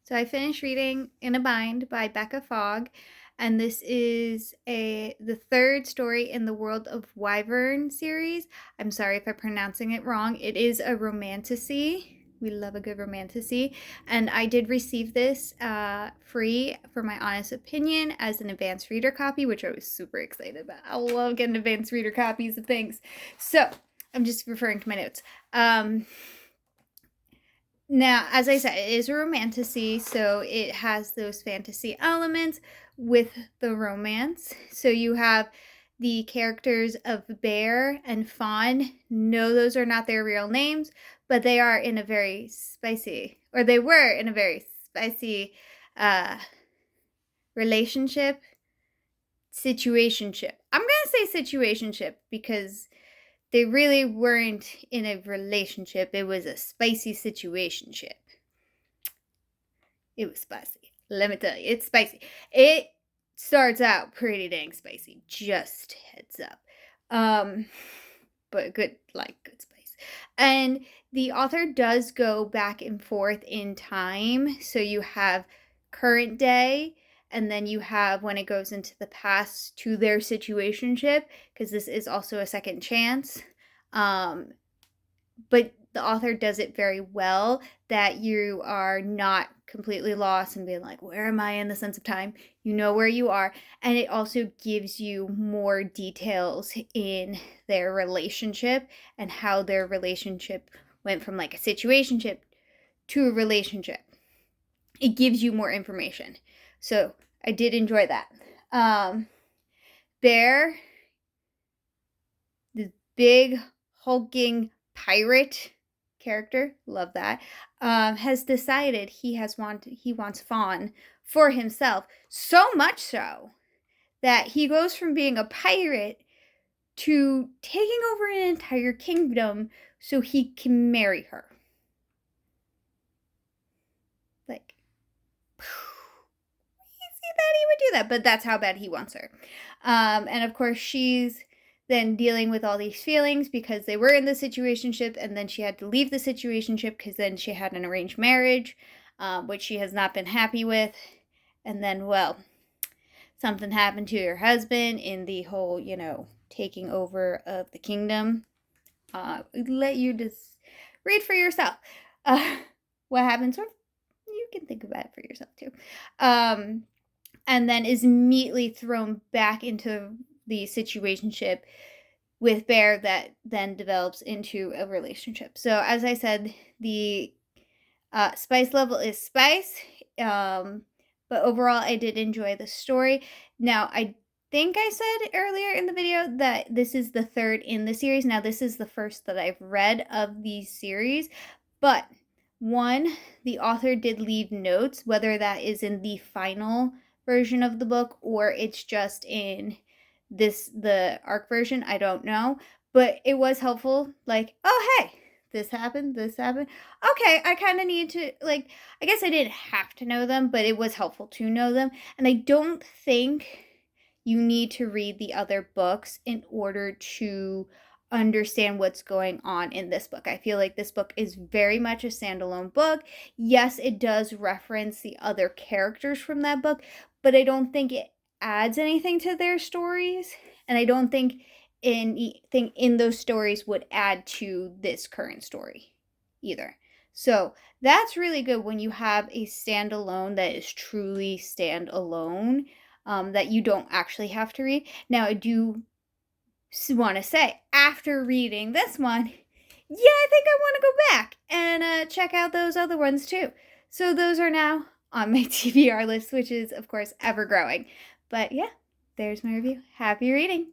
So I finished reading In a Bind by Becca Fogg, and this is the third story in the World of Wyvern series. I'm sorry if I'm pronouncing it wrong. It is a romantasy. We love a good romantasy. And I did receive this free for my honest opinion as an advanced reader copy, which I was super excited about. I love getting advanced reader copies of things. So I'm just referring to my notes. Now, as I said, it is a romantasy, so it has those fantasy elements with the romance. So you have the characters of Bear and Fawn. No, those are not their real names, but they are in a very spicy, or they were in a very spicy relationship, situationship. I'm going to say situationship because they really weren't in a relationship. It was a spicy situationship. It was spicy. Let me tell you, it's spicy. It starts out pretty dang spicy. Just heads up. But good spice. And the author does go back and forth in time. So you have current day, and then you have when it goes into the past to their situationship, because this is also a second chance. But the author does it very well that you are not completely lost and being like, where am I in the sense of time? You know where you are. And it also gives you more details in their relationship and how their relationship went from like a situationship to a relationship. It gives you more information. So I did enjoy that. Bear, the big hulking pirate character, love that, has decided he wants Fawn for himself, so much so that he goes from being a pirate to taking over an entire kingdom so he can marry her. Like, see that he would do that, but that's how bad he wants her. And of course she's then dealing with all these feelings because they were in the situationship, and then she had to leave the situationship because then she had an arranged marriage, which she has not been happy with. And then, well, something happened to her husband in the whole, taking over of the kingdom. Let you just read for yourself what happens, or you can think about it for yourself too. And then is immediately thrown back into the situationship with Bear that then develops into a relationship. So as I said, the spice level is spice, but overall I did enjoy the story. Now I think I said earlier in the video that this is the third in the series. Now this is the first that I've read of these series, but one, the author did leave notes, whether that is in the final version of the book or it's just in the ARC version, I don't know, but it was helpful. Like, oh hey, this happened. Okay, I kind of need to, like, I guess I didn't have to know them, but it was helpful to know them. And I don't think you need to read the other books in order to understand what's going on in this book. I feel like this book is very much a standalone book. Yes, it does reference the other characters from that book, but I don't think it adds anything to their stories, and I don't think anything in those stories would add to this current story either. So that's really good when you have a standalone that is truly standalone, that you don't actually have to read. Now, I do want to say, after reading this one, yeah, I think I want to go back and check out those other ones too. So those are now on my TBR list, which is, of course, ever growing. But yeah, there's my review. Happy reading!